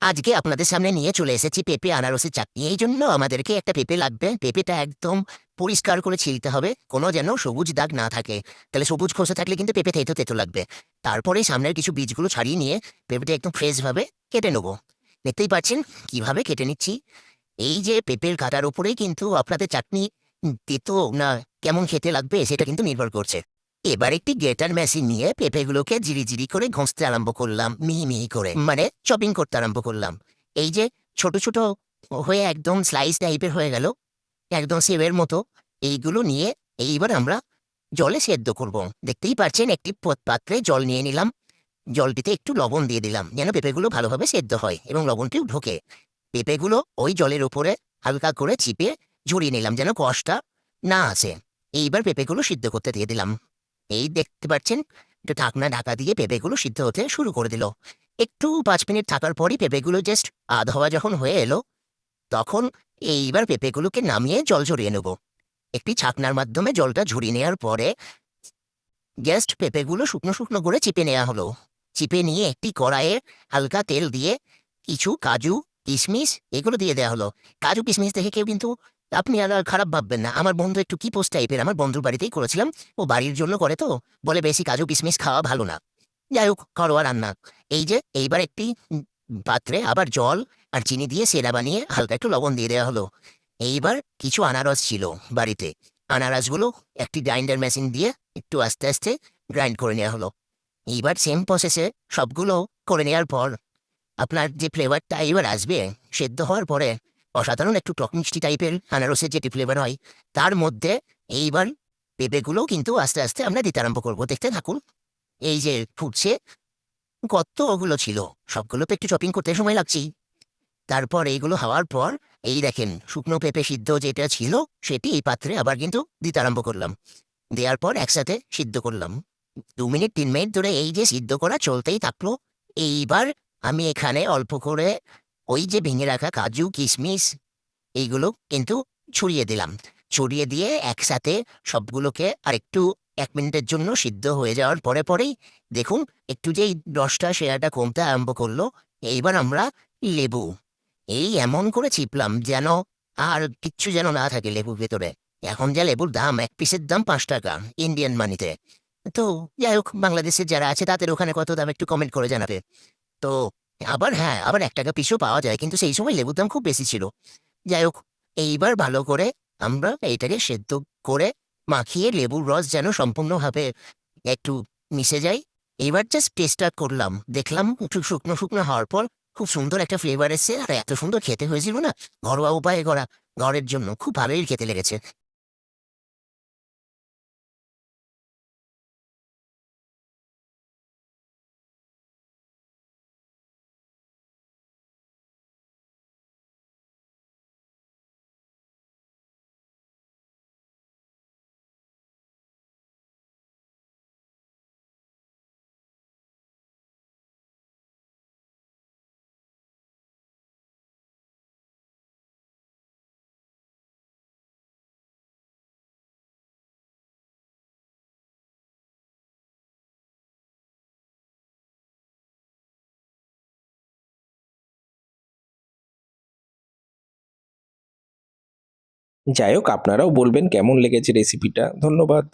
আজকে আপনাদের সামনে নিয়ে চলে এসেছি পেঁপে আনারসের চাটনি। এই জন্য আমাদেরকে একটা পেঁপে লাগবে। পেঁপেটা একদম পরিষ্কার করে ছিলতে হবে, কোনো যেন সবুজ দাগ না থাকে। তাহলে সবুজ খোসা থাকলে কিন্তু পেঁপে তেতো তেতো লাগবে। তারপরে সামনের কিছু বীজগুলো ছাড়িয়ে নিয়ে পেঁপেটা একদম ফ্রেশভাবে কেটে নেবো। দেখতেই পাচ্ছেন কিভাবে কেটে নিচ্ছি। এই যে পেঁপের কাটার উপরেই কিন্তু আপনাদের চাটনি তেতো না কেমন খেতে লাগবে সেটা কিন্তু নির্ভর করছে। এবার একটি গ্রেটার মেশিন নিয়ে পেঁপেগুলোকে জিরি জিরি করে ঘষতে আরম্ভ করলাম, মিহি মিহি করে, মানে চপিং করতে আরম্ভ করলাম। এই যে ছোট ছোট হয়ে একদম স্লাইস টাইপের হয়ে গেল, একদম সেবের মতো। এইগুলো নিয়ে এইবার আমরা জলে সেদ্ধ করব। দেখতেই পাচ্ছেন একটি পাত্রে জল নিয়ে নিলাম। জলটিতে একটু লবণ দিয়ে দিলাম যেন পেঁপেগুলো ভালোভাবে সেদ্ধ হয় এবং লবণটিও ঢোকে। পেঁপেগুলো ওই জলের উপরে হালকা করে চিপে ঝরিয়ে নিলাম যেন কষটা না আসে। এইবার পেঁপেগুলো সিদ্ধ করতে দিয়ে দিলাম। এই দেখতে পাচ্ছেন একটু ঢাকনা ঢাকা দিয়ে পেঁপেগুলো সিদ্ধ হতে শুরু করে দিল। একটু 5 মিনিট থাকার পরই পেঁপেগুলো জাস্ট আধ হওয়া যখন হয়ে এলো, তখন এইবার পেঁপেগুলোকে নামিয়ে জল ঝরিয়ে নেব। একটি ছাকনার মাধ্যমে জলটা ঝরিয়ে নেওয়ার পরে জাস্ট পেঁপেগুলো শুকনো শুকনো করে চিপে নেওয়া হলো। চিপে নিয়ে একটি কড়াইয়ে হালকা তেল দিয়ে কিছু কাজু কিশমিশ এগুলো দিয়ে দেওয়া হলো। কাজু কিশমিশ দেখে কেউ কিন্তু আপনি আর খারাপ ভাববেন না। আমার বন্ধু একটু কি পোস্ট টাইপের, আমার বন্ধুর বাড়িতেই করেছিলাম। ও বাড়ির জন্য করে তো, বলে বেশি কাজু কিশমিশ খাওয়া ভালো না। যাই হোক, ঘরোয়া রান্না। এই যে এইবার একটি পাত্রে আবার জল আর চিনি দিয়ে সেরা বানিয়ে হালকা একটু লবণ দিয়ে দেওয়া হলো। এইবার কিছু আনারস ছিল বাড়িতে। আনারসগুলো একটি গ্রাইন্ডার মেশিন দিয়ে একটু আস্তে আস্তে গ্রাইন্ড করে নেওয়া হলো। এইবার সেম প্রসেসে সবগুলো করে নেওয়ার পর আপনার যে ফ্লেভারটা এবার আসবে সেদ্ধ হওয়ার পরে, অসাধারণ একটু টক মিষ্টি টাইপের আনারসের যেটি ফ্লেভার হয়, তার মধ্যে এইবার পেঁপেগুলো কিন্তু আস্তে আস্তে আমরা দিতে আরম্ভ করবো। দেখতে থাকুন। এই যে ফুটছে, কতগুলো ছিল, সবগুলো তো একটু চপিং করতে সময় লাগছেই। তারপর এইগুলো হওয়ার পর এই দেখেন শুকনো পেঁপে সিদ্ধ যেটা ছিল সেটি এই পাত্রে আবার কিন্তু দিতে আরম্ভ করলাম। দেওয়ার পর একসাথে সিদ্ধ করলাম। 2 মিনিট 3 মিনিট ধরে এই যে সিদ্ধ করা চলতেই থাকলো। এইবার আমি এখানে অল্প করে ওই যে ভেঙে রাখা কাজু কিশমিশ এইগুলো কিন্তু ছড়িয়ে দিলাম। ছড়িয়ে দিয়ে একসাথে সবগুলোকে আরেকটু 1 মিনিটের জন্য সিদ্ধ হয়ে যাওয়ার পরে পরেই দেখুন একটু যেই রসটা সেরাটা কমতে আরম্ভ করলো। এইবার আমরা লেবু এই এমন করে চিপলাম যেন আর কিচ্ছু যেন না থাকে লেবুর ভেতরে। এখন যা লেবুর দাম, এক পিসের দাম 5 টাকা ইন্ডিয়ান মানিতে। তো যাই হোক, বাংলাদেশের যারা আছে তাদের ওখানে কত দাম একটু কমেন্ট করে জানাবে। তো আবার হ্যাঁ, আবার 1 টাকা পিসও পাওয়া যায়, কিন্তু সেই সময় লেবুর দাম খুব বেশি ছিল। যাই হোক, এইবার ভালো করে আমরা এইটাকে সেদ্ধ করে মাখিয়ে লেবুর রস যেন সম্পূর্ণভাবে একটু মিশে যায়। এইবার জাস্ট টেস্টটা করলাম, দেখলাম একটু শুকনো শুকনো হওয়ার পর খুব সুন্দর একটা ফ্লেভার এসেছে, আর এত সুন্দর খেতে হয়েছিল না। ঘরোয়া উপায়ে করা, ঘরের জন্য খুব ভালোই খেতে লেগেছে। যাই হোক, আপনারাও বলবেন কেমন লেগেছে রেসিপিটা। ধন্যবাদ।